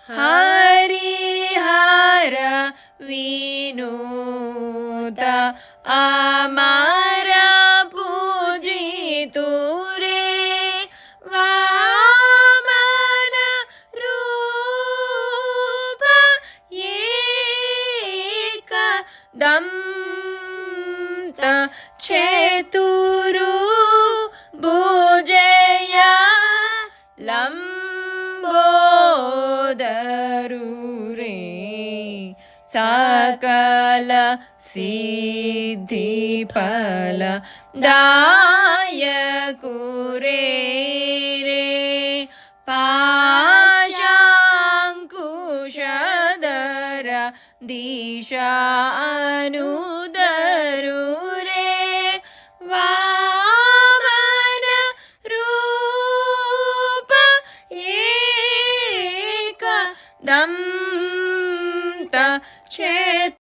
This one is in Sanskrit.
हरिहर विनुत अमर पूजितु रे वामन रूप एकदंत चतुरु भुजय लंबोदरु रे सकल सिद्धि फल दायकु रे पाशांकुशधर दिशा अनुदरु रे वामन रूप एकदंत